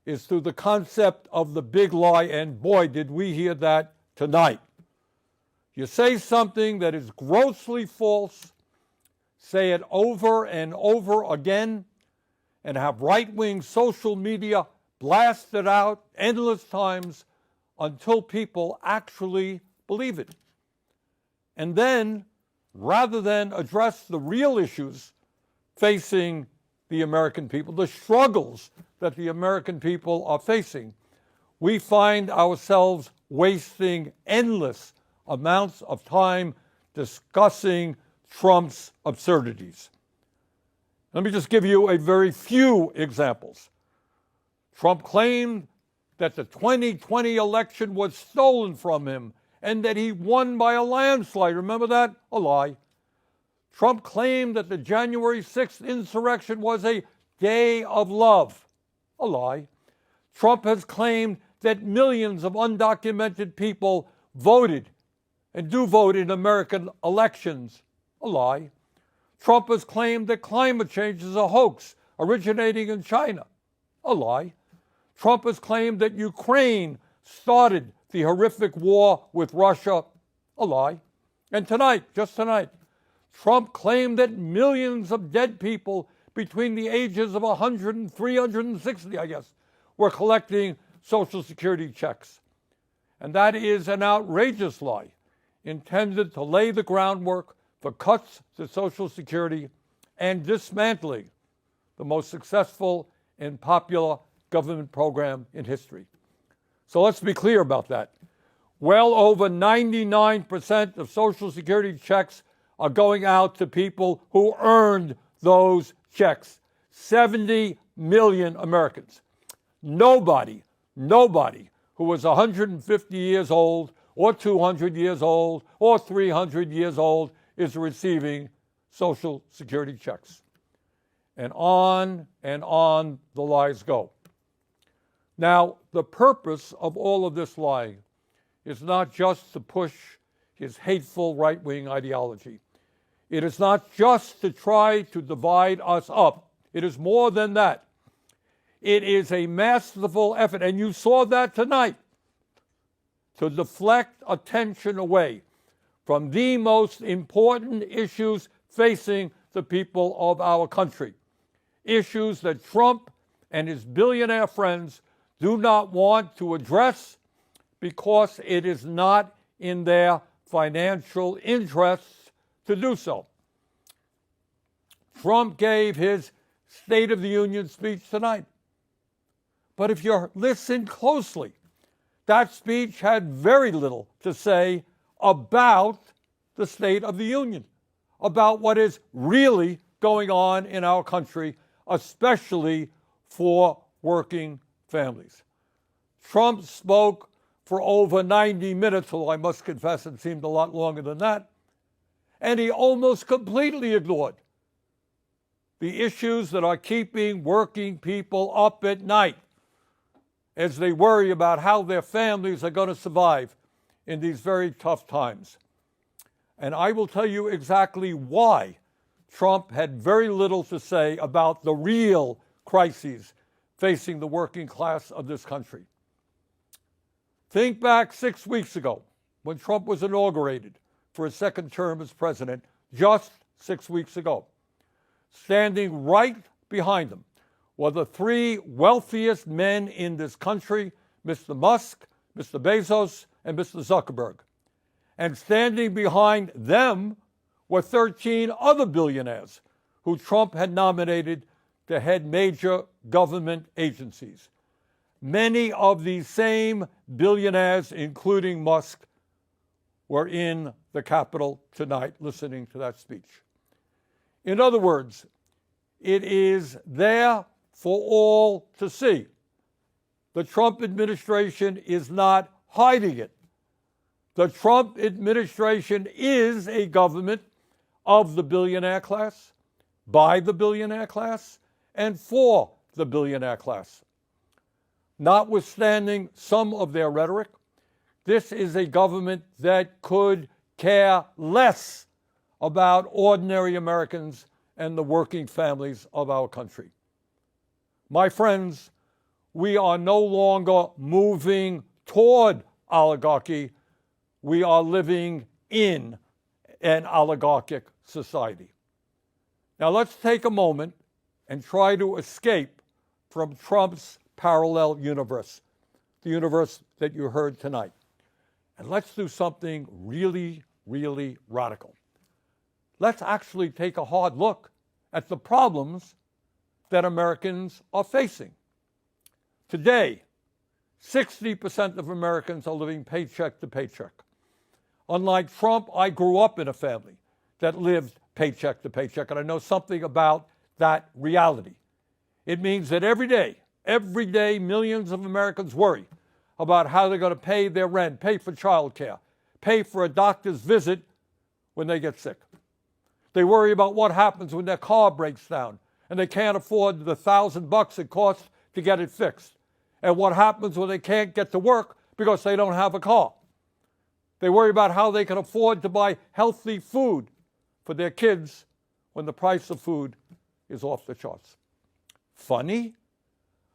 is through the concept of the big lie, and boy, did we hear that tonight. You say something that is grossly false, say it over and over again, and have right-wing social media blast it out endless times until people actually believe it. And then, rather than address the real issues facing the American people, the struggles that the American people are facing, we find ourselves wasting endless amounts of time discussing Trump's absurdities. Let me just give you a very few examples. Trump claimed that the 2020 election was stolen from him and that he won by a landslide. Remember that? A lie. Trump claimed that the January 6th insurrection was a day of love. A lie. Trump has claimed that millions of undocumented people voted and do vote in American elections. A lie. Trump has claimed that climate change is a hoax originating in China. A lie. Trump has claimed that Ukraine started the horrific war with Russia. A lie. And tonight, just tonight, Trump claimed that millions of dead people between the ages of 100 and 360, I guess, were collecting Social Security checks. And that is an outrageous lie intended to lay the groundwork for cuts to Social Security and dismantling the most successful and popular government program in history. So let's be clear about that. Well over 99% of Social Security checks are going out to people who earned those checks. 70 million Americans. Nobody who was 150 years old or 200 years old or 300 years old is receiving Social Security checks. And on the lies go. Now, the purpose of all of this lying is not just to push his hateful right-wing ideology. It is not just to try to divide us up. It is more than that. It is a masterful effort, and you saw that tonight, to deflect attention away from the most important issues facing the people of our country. Issues that Trump and his billionaire friends do not want to address because it is not in their financial interests to do so. Trump gave his State of the Union speech tonight. But if you listen closely, that speech had very little to say about the State of the Union, about what is really going on in our country, especially for working families. Trump spoke for over 90 minutes, although I must confess it seemed a lot longer than that, and he almost completely ignored the issues that are keeping working people up at night as they worry about how their families are going to survive in these very tough times. And I will tell you exactly why Trump had very little to say about the real crises facing the working class of this country. Think back 6 weeks ago when Trump was inaugurated for his second term as president, just 6 weeks ago. Standing right behind him were the three wealthiest men in this country, Mr. Musk, Mr. Bezos, and Mr. Zuckerberg. And standing behind them were 13 other billionaires who Trump had nominated to head major government agencies. Many of these same billionaires, including Musk, were in the Capitol tonight listening to that speech. In other words, it is there for all to see. The Trump administration is not hiding it. The Trump administration is a government of the billionaire class, by the billionaire class, and for the billionaire class. Notwithstanding some of their rhetoric, this is a government that could care less about ordinary Americans and the working families of our country. My friends, we are no longer moving toward oligarchy. We are living in an oligarchic society. Now let's take a moment and try to escape from Trump's parallel universe, the universe that you heard tonight. And let's do something really, really radical. Let's actually take a hard look at the problems that Americans are facing. Today, 60% of Americans are living paycheck to paycheck. Unlike Trump, I grew up in a family that lived paycheck to paycheck, and I know something about that reality. It means that every day, millions of Americans worry about how they're going to pay their rent, pay for childcare, pay for a doctor's visit when they get sick. They worry about what happens when their car breaks down and they can't afford the $1,000 it costs to get it fixed, and what happens when they can't get to work because they don't have a car. They worry about how they can afford to buy healthy food for their kids when the price of food is off the charts. Funny?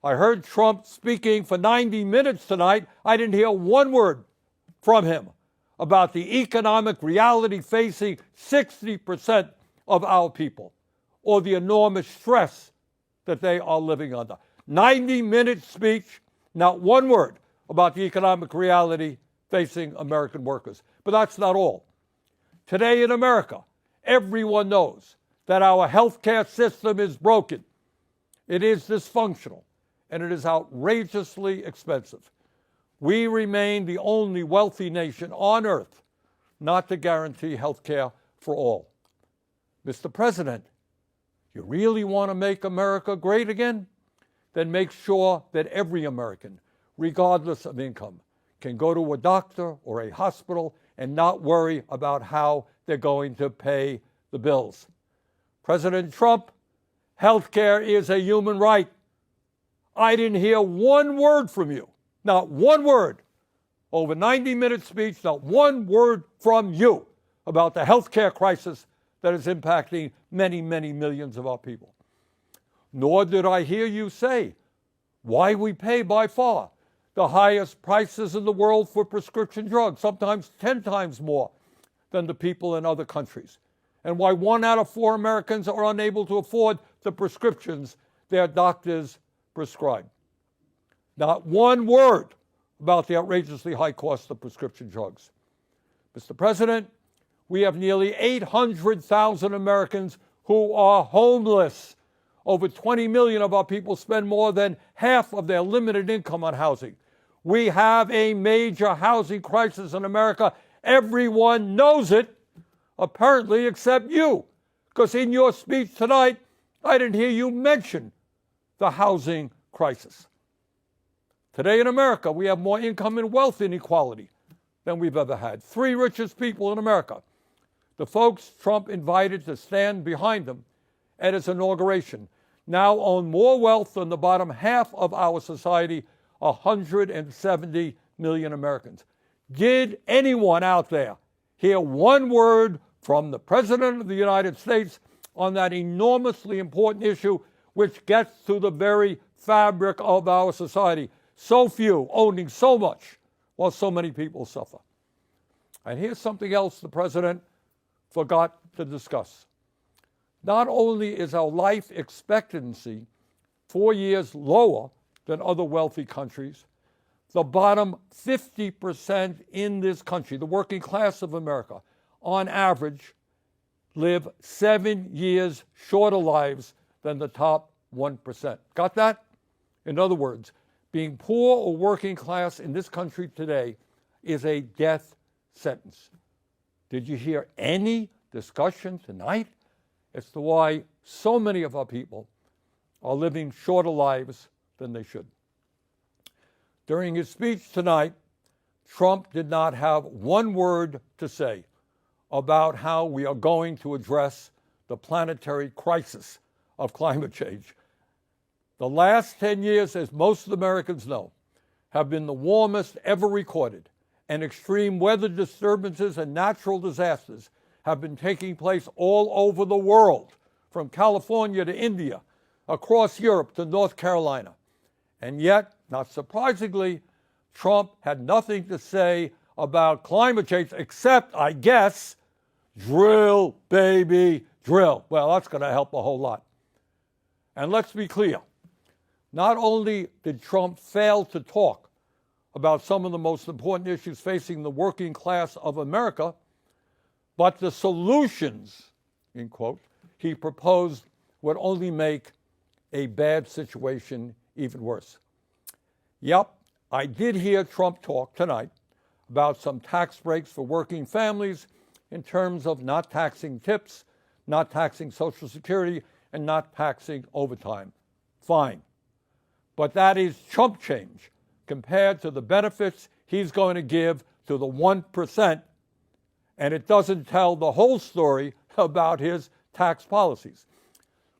I heard Trump speaking for 90 minutes tonight. I didn't hear one word from him about the economic reality facing 60% of our people, or the enormous stress that they are living under. 90-minute speech, not one word about the economic reality facing American workers. But that's not all. Today in America, everyone knows that our healthcare system is broken. It is dysfunctional, and it is outrageously expensive. We remain the only wealthy nation on earth not to guarantee health care for all. Mr. President, you really want to make America great again? Then make sure that every American, regardless of income, can go to a doctor or a hospital and not worry about how they're going to pay the bills. President Trump, health care is a human right. I didn't hear one word from you, not one word, over 90-minute speech, not one word from you about the health care crisis that is impacting many, many millions of our people. Nor did I hear you say why we pay by far the highest prices in the world for prescription drugs, sometimes 10 times more than the people in other countries, and why 1 out of 4 Americans are unable to afford the prescriptions their doctors prescribe. Not one word about the outrageously high cost of prescription drugs. Mr. President, we have nearly 800,000 Americans who are homeless. Over 20 million of our people spend more than half of their limited income on housing. We have a major housing crisis in America. Everyone knows it, apparently, except you, because in your speech tonight, I didn't hear you mention the housing crisis. Today in America, we have more income and wealth inequality than we've ever had. 3 richest people in America, the folks Trump invited to stand behind him at his inauguration, now own more wealth than the bottom half of our society, 170 million Americans. Did anyone out there hear one word from the President of the United States on that enormously important issue, which gets to the very fabric of our society? So few owning so much while so many people suffer. And here's something else the President forgot to discuss. Not only is our life expectancy 4 years lower than other wealthy countries, the bottom 50% in this country, the working class of America, on average, live 7 years shorter lives than the top 1%. Got that? In other words, being poor or working class in this country today is a death sentence. Did you hear any discussion tonight as to why so many of our people are living shorter lives than they should? During his speech tonight, Trump did not have one word to say about how we are going to address the planetary crisis of climate change. The last 10 years, as most Americans know, have been the warmest ever recorded, and extreme weather disturbances and natural disasters have been taking place all over the world, from California to India, across Europe to North Carolina. And yet, not surprisingly, Trump had nothing to say about climate change except, I guess, drill, baby, drill. Well, that's going to help a whole lot. And let's be clear. Not only did Trump fail to talk about some of the most important issues facing the working class of America, but the solutions, in quote, he proposed would only make a bad situation even worse. Yep, I did hear Trump talk tonight about some tax breaks for working families in terms of not taxing tips, not taxing Social Security, and not taxing overtime. Fine. But that is chump change compared to the benefits he's going to give to the 1%, and it doesn't tell the whole story about his tax policies.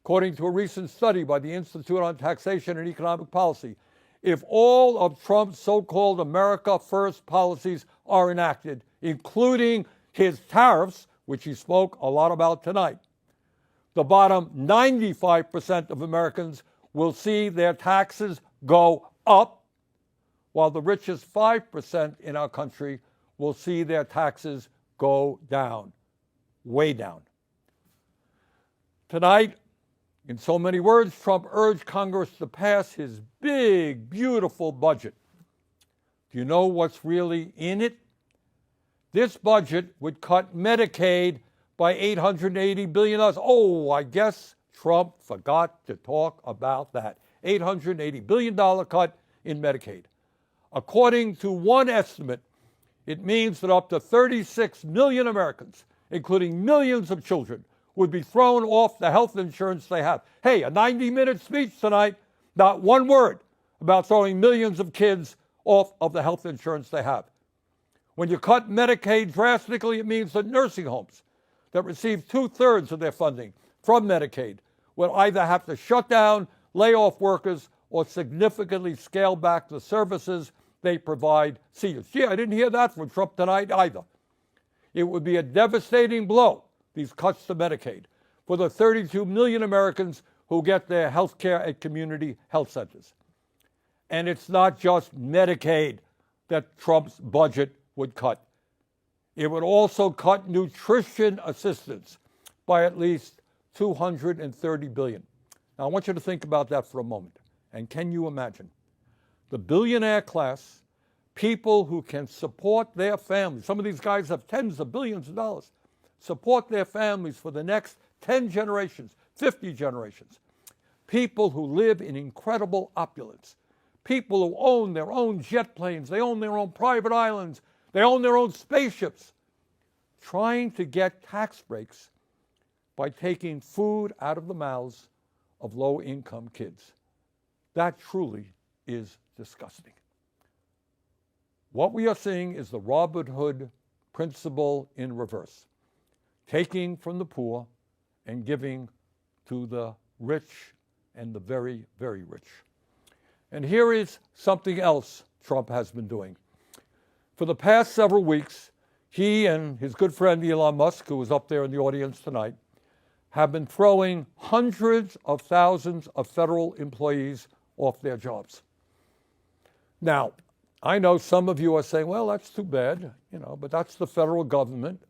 According to a recent study by the Institute on Taxation and Economic Policy, if all of Trump's so-called America First policies are enacted, including his tariffs, which he spoke a lot about tonight, the bottom 95% of Americans will see their taxes go up, while the richest 5% in our country will see their taxes go down, way down. Tonight, in so many words, Trump urged Congress to pass his big, beautiful budget. Do you know what's really in it? This budget would cut Medicaid by $880 billion. Oh, I guess Trump forgot to talk about that. $880 billion cut in Medicaid. According to one estimate, it means that up to 36 million Americans, including millions of children, would be thrown off the health insurance they have. Hey, a 90-minute speech tonight, not one word about throwing millions of kids off of the health insurance they have. When you cut Medicaid drastically, it means that nursing homes that receive 2/3 of their funding from Medicaid will either have to shut down, lay off workers, or significantly scale back the services they provide seniors. Gee, I didn't hear that from Trump tonight either. It would be a devastating blow, these cuts to Medicaid, for the 32 million Americans who get their health care at community health centers. And it's not just Medicaid that Trump's budget would cut. It would also cut nutrition assistance by at least $230 billion. Now, I want you to think about that for a moment. And can you imagine? The billionaire class, people who can support their families, some of these guys have tens of billions of dollars, support their families for the next 10 generations, 50 generations. People who live in incredible opulence. People who own their own jet planes, they own their own private islands, they own their own spaceships, trying to get tax breaks by taking food out of the mouths of low-income kids. That truly is disgusting. What we are seeing is the Robin Hood principle in reverse, taking from the poor and giving to the rich and the very, very rich. And here is something else Trump has been doing. For the past several weeks, he and his good friend Elon Musk, who was up there in the audience tonight, have been throwing hundreds of thousands of federal employees off their jobs. Now, I know some of you are saying, well, that's too bad, but that's the federal government,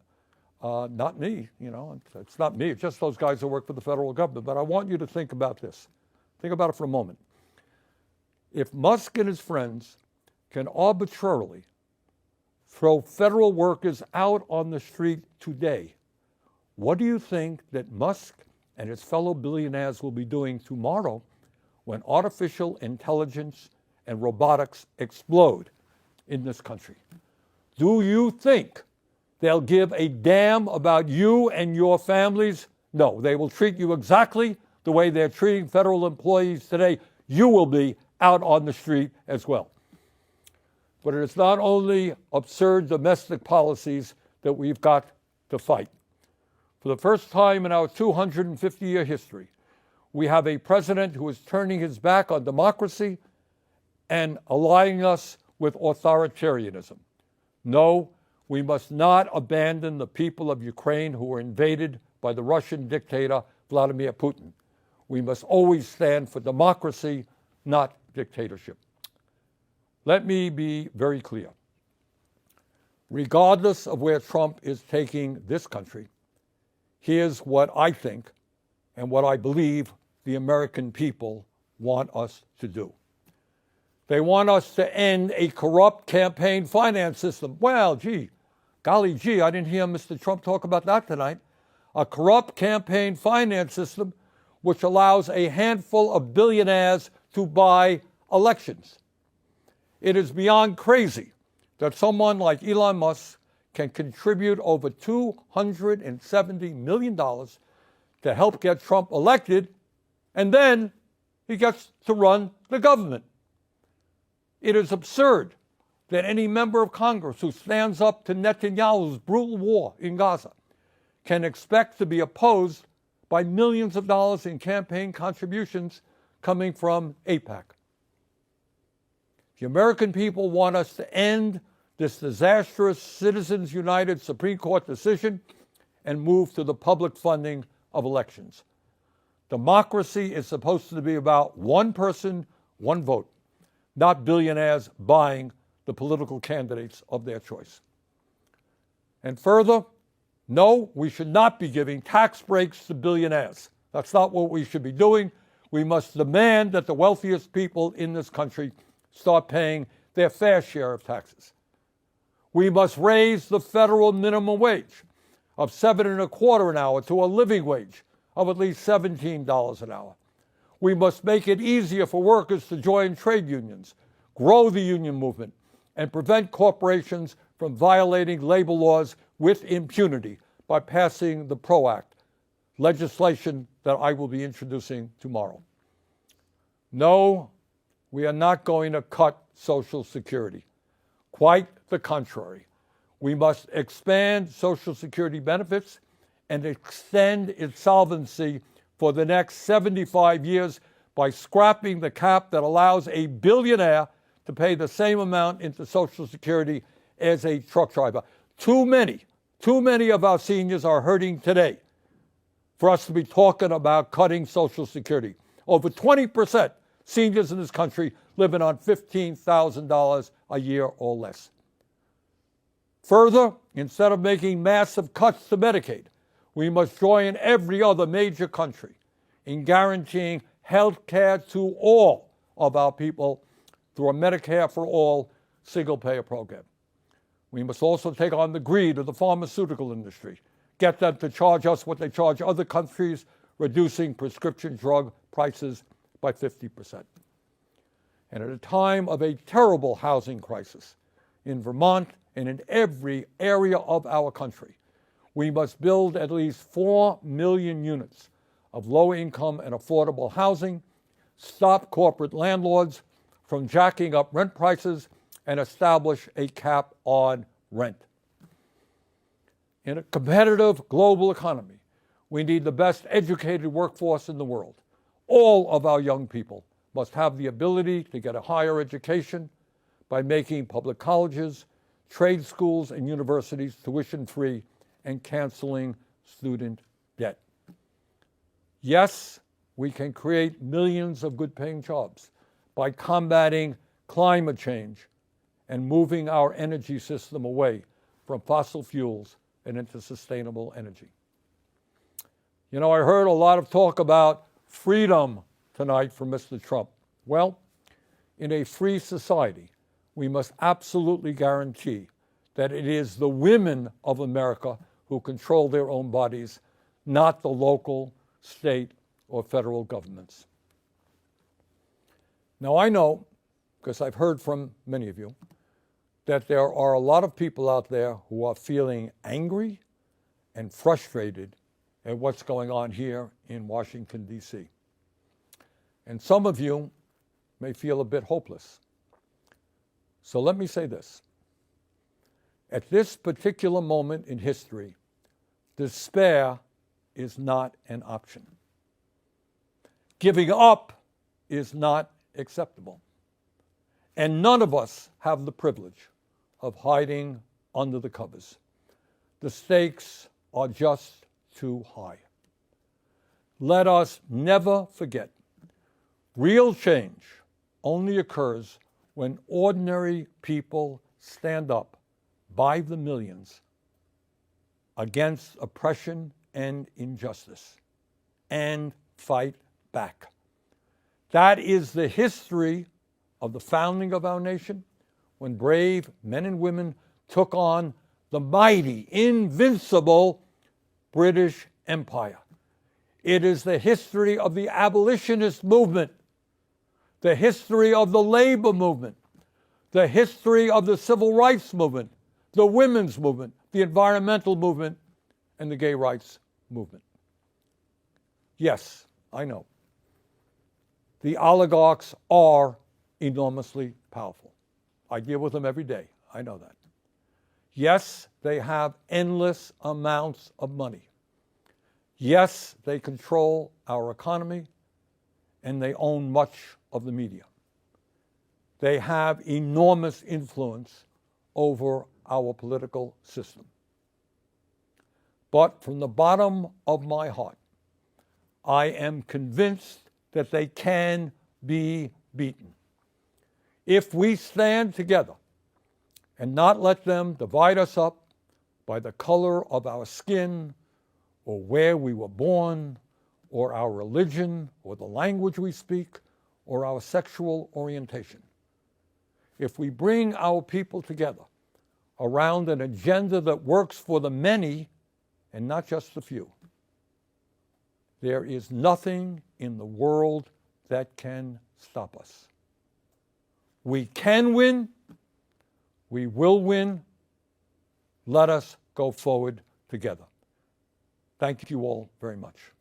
not me, it's not me, it's just those guys who work for the federal government. But I want you to think about this. Think about it for a moment. If Musk and his friends can arbitrarily throw federal workers out on the street today, what do you think that Musk and his fellow billionaires will be doing tomorrow when artificial intelligence and robotics explode in this country? Do you think they'll give a damn about you and your families? No, they will treat you exactly the way they're treating federal employees today. You will be out on the street as well. But it is not only absurd domestic policies that we've got to fight. For the first time in our 250-year history, we have a president who is turning his back on democracy and allying us with authoritarianism. No, we must not abandon the people of Ukraine who were invaded by the Russian dictator Vladimir Putin. We must always stand for democracy, not dictatorship. Let me be very clear. Regardless of where Trump is taking this country, here's what I think and what I believe the American people want us to do. They want us to end a corrupt campaign finance system. Well, golly gee, I didn't hear Mr. Trump talk about that tonight. A corrupt campaign finance system which allows a handful of billionaires to buy elections. It is beyond crazy that someone like Elon Musk can contribute over $270 million to help get Trump elected, and then he gets to run the government. It is absurd that any member of Congress who stands up to Netanyahu's brutal war in Gaza can expect to be opposed by millions of dollars in campaign contributions coming from AIPAC. The American people want us to end this disastrous Citizens United Supreme Court decision and move to the public funding of elections. Democracy is supposed to be about one person, one vote, not billionaires buying the political candidates of their choice. And further, no, we should not be giving tax breaks to billionaires. That's not what we should be doing. We must demand that the wealthiest people in this country start paying their fair share of taxes. We must raise the federal minimum wage of $7.25 an hour to a living wage of at least $17 an hour. We must make it easier for workers to join trade unions, grow the union movement, and prevent corporations from violating labor laws with impunity by passing the PRO Act, legislation that I will be introducing tomorrow. No, we are not going to cut Social Security. Quite the contrary. We must expand Social Security benefits and extend its solvency for the next 75 years by scrapping the cap that allows a billionaire to pay the same amount into Social Security as a truck driver. Too many of our seniors are hurting today for us to be talking about cutting Social Security. Over 20% seniors in this country living on $15,000 a year or less. Further, instead of making massive cuts to Medicaid, we must join every other major country in guaranteeing health care to all of our people through a Medicare for All single-payer program. We must also take on the greed of the pharmaceutical industry, get them to charge us what they charge other countries, reducing prescription drug prices by 50%. And at a time of a terrible housing crisis in Vermont and in every area of our country, we must build at least 4 million units of low-income and affordable housing, stop corporate landlords from jacking up rent prices, and establish a cap on rent. In a competitive global economy, we need the best educated workforce in the world. All of our young people must have the ability to get a higher education by making public colleges, trade schools, and universities tuition-free and canceling student debt. Yes, we can create millions of good-paying jobs by combating climate change and moving our energy system away from fossil fuels and into sustainable energy. You know, I heard a lot of talk about freedom tonight from Mr. Trump. Well, in a free society, we must absolutely guarantee that it is the women of America who control their own bodies, not the local, state, or federal governments. Now, I know, because I've heard from many of you, that there are a lot of people out there who are feeling angry and frustrated at what's going on here in Washington, D.C. And some of you may feel a bit hopeless. So let me say this. At this particular moment in history, despair is not an option. Giving up is not acceptable. And none of us have the privilege of hiding under the covers. The stakes are just too high. Let us never forget, real change only occurs when ordinary people stand up by the millions against oppression and injustice and fight back. That is the history of the founding of our nation, when brave men and women took on the mighty, invincible British Empire. It is the history of the abolitionist movement, the history of the labor movement, the history of the civil rights movement, the women's movement, the environmental movement, and the gay rights movement. Yes, I know. The oligarchs are enormously powerful. I deal with them every day. I know that. Yes, they have endless amounts of money. Yes, they control our economy, and they own much of the media. They have enormous influence over our political system. But from the bottom of my heart, I am convinced that they can be beaten. If we stand together and not let them divide us up by the color of our skin, or where we were born, or our religion, or the language we speak, or our sexual orientation. If we bring our people together around an agenda that works for the many and not just the few, there is nothing in the world that can stop us. We can win. We will win. Let us go forward together. Thank you all very much.